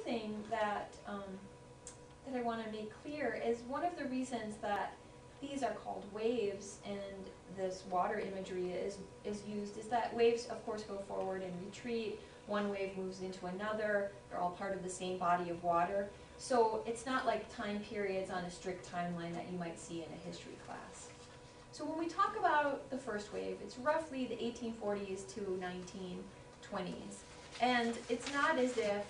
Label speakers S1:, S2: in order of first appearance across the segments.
S1: thing that that I want to make clear is one of the reasons that these are called waves and this water imagery is used is that waves, of course, go forward and retreat. One wave moves into another. They're all part of the same body of water. So it's not like time periods on a strict timeline that you might see in a history class. So when we talk about the first wave, it's roughly the 1840s to 1920s. And it's not as if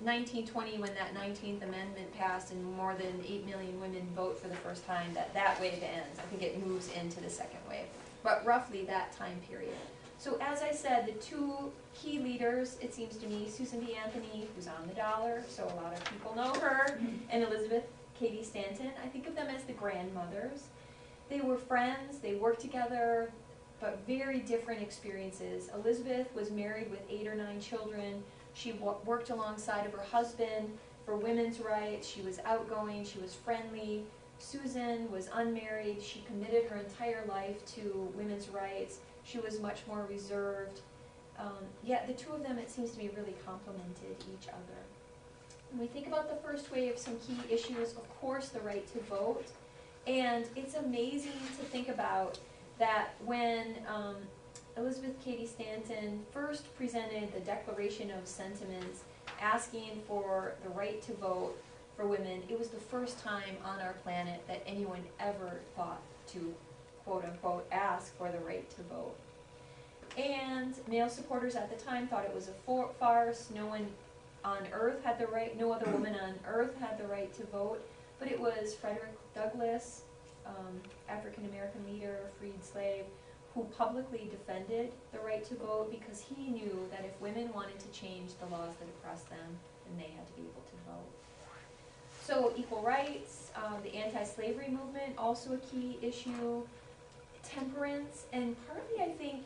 S1: 1920, when that 19th Amendment passed and more than 8 million women vote for the first time, that wave ends. I think it moves into the second wave. But roughly that time period. So as I said, the two key leaders, it seems to me, Susan B. Anthony, who's on the dollar, so a lot of people know her, and Elizabeth Cady Stanton. I think of them as the grandmothers. They were friends, they worked together, but very different experiences. Elizabeth was married with 8 or 9 children. She worked alongside of her husband for women's rights. She was outgoing, she was friendly. Susan was unmarried. She committed her entire life to women's rights. She was much more reserved. Yet the two of them, it seems to me, really complemented each other. When we think about the first wave, some key issues, of course, the right to vote. And it's amazing to think about that when Elizabeth Cady Stanton first presented the Declaration of Sentiments asking for the right to vote for women, it was the first time on our planet that anyone ever thought to, quote unquote, ask for the right to vote. And male supporters at the time thought it was a farce. No one on earth had the right, no other woman on earth had the right to vote. But it was Frederick Douglass, African-American leader, freed slave, who publicly defended the right to vote because he knew that if women wanted to change the laws that oppressed them, then they had to be able to vote. So equal rights, the anti-slavery movement, also a key issue. Temperance, and partly I think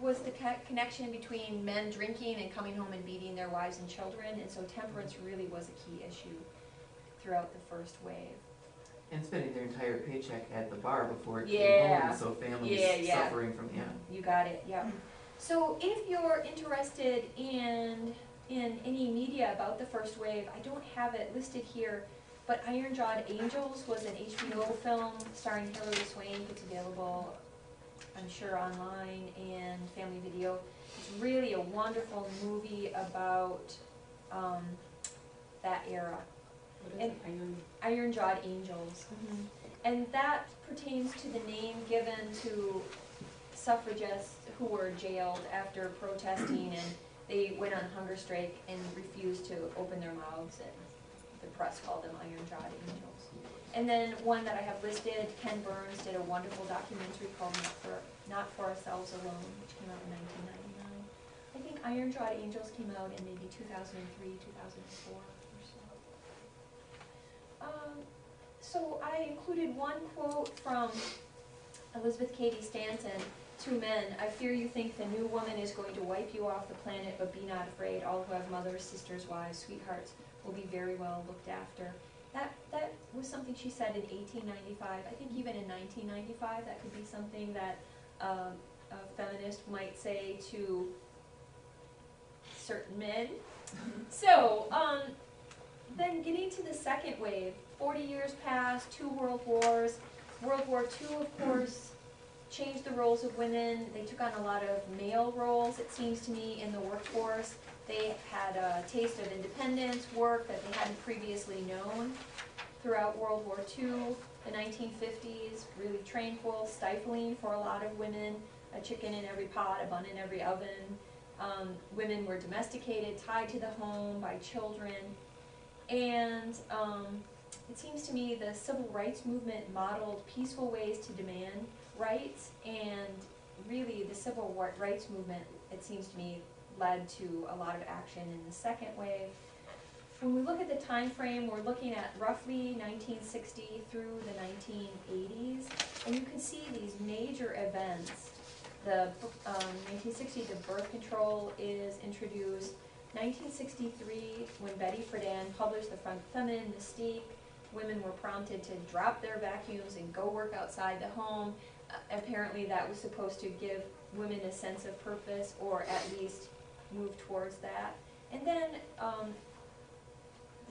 S1: was the connection between men drinking and coming home and beating their wives and children, and so temperance really was a key issue throughout the first wave.
S2: And spending their entire paycheck at the bar before it came home, so families suffering from
S1: You got it, yeah. So if you're interested in any media about the first wave, I don't have it listed here, but Iron-Jawed Angels was an HBO film starring Hilary Swank. It's available, I'm sure, online and Family Video. It's really a wonderful movie about that era.
S3: What is it?
S1: Iron-Jawed Angels. And that pertains to the name given to suffragists who were jailed after protesting, and they went on hunger strike and refused to open their mouths, and the press called them Iron-Jawed Angels. And then one that I have listed, Ken Burns did a wonderful documentary called Not For Ourselves Alone, which came out in 1999. I think Iron-Jawed Angels came out in maybe 2003, 2004 or so. So I included one quote from Elizabeth Cady Stanton to men. I fear you think the new woman is going to wipe you off the planet, but be not afraid. All who have mothers, sisters, wives, sweethearts will be very well looked after. That was something she said in 1895. I think even in 1995, that could be something that a feminist might say to certain men. So, then getting to the second wave, 40 years passed, 2 world wars. World War II, of course, changed the roles of women. They took on a lot of male roles, it seems to me, in the workforce. They had a taste of independence, work that they hadn't previously known. Throughout World War II, the 1950s, really tranquil, stifling for a lot of women. A chicken in every pot, a bun in every oven. Women were domesticated, tied to the home by children. And it seems to me the civil rights movement modeled peaceful ways to demand rights, and really the civil rights movement, it seems to me, led to a lot of action in the second wave. When we look at the time frame, we're looking at roughly 1960 through the 1980s, and you can see these major events. The 1960, the birth control is introduced. 1963, when Betty Friedan published The Feminine Mystique, women were prompted to drop their vacuums and go work outside the home. Apparently that was supposed to give women a sense of purpose, or at least move towards that. And then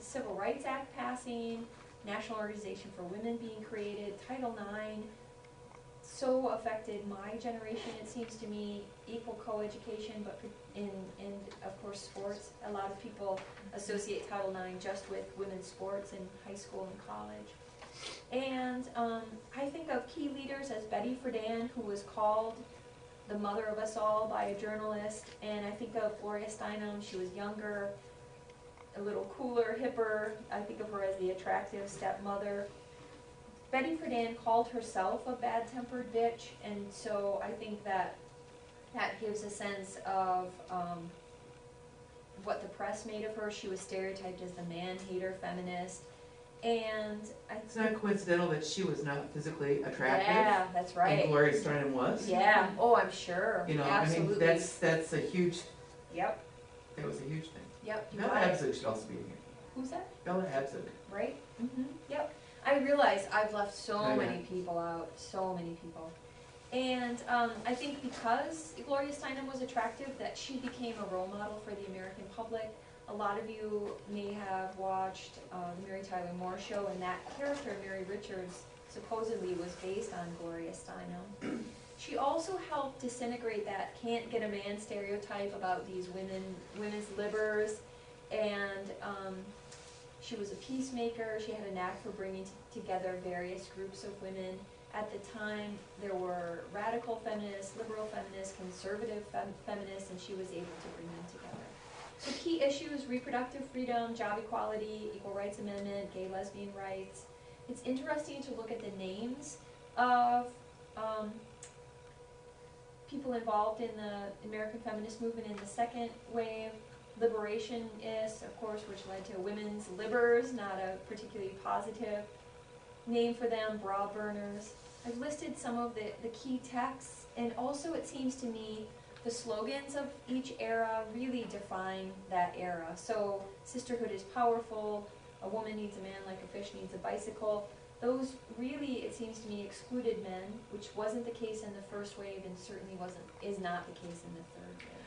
S1: Civil Rights Act passing, National Organization for Women being created, Title IX, so affected my generation, it seems to me, equal co-education, but in of course sports. A lot of people associate Title IX just with women's sports in high school and college. And I think of key leaders as Betty Friedan, who was called the mother of us all by a journalist, and I think of Gloria Steinem. She was younger, a little cooler, hipper. I think of her as the attractive stepmother. Betty Friedan called herself a bad-tempered bitch, and so I think that gives a sense of what the press made of her. She was stereotyped as the man-hater feminist, and
S2: it's not coincidental that she was not physically attractive.
S1: Yeah, that's right.
S2: And Gloria Steinem was.
S1: Yeah. Oh, I'm sure.
S2: You know,
S1: absolutely.
S2: I mean, that's a huge.
S1: Yep.
S2: That was a huge thing.
S1: Yep.
S2: Bella Abzug should also be in here.
S1: Who's that?
S2: Bella Abzug.
S1: Right. Yep. I realize I've left so many people out. So many people. And I think because Gloria Steinem was attractive, that she became a role model for the American public. A lot of you may have watched the Mary Tyler Moore Show, and that character, Mary Richards, supposedly was based on Gloria Steinem. She also helped disintegrate that can't get a man stereotype about these women's livers, and she was a peacemaker. She had a knack for bringing together various groups of women. At the time, there were radical feminists, liberal feminists, conservative feminists, and she was able to bring them together. So key issues: reproductive freedom, job equality, equal rights amendment, gay lesbian rights. It's interesting to look at the names of people involved in the American feminist movement in the second wave. Liberationists, of course, which led to women's libbers, not a particularly positive name for them, bra burners. I've listed some of the key texts, and also it seems to me the slogans of each era really define that era. So, sisterhood is powerful, a woman needs a man like a fish needs a bicycle. Those really, it seems to me, excluded men, which wasn't the case in the first wave and certainly is not the case in the third wave.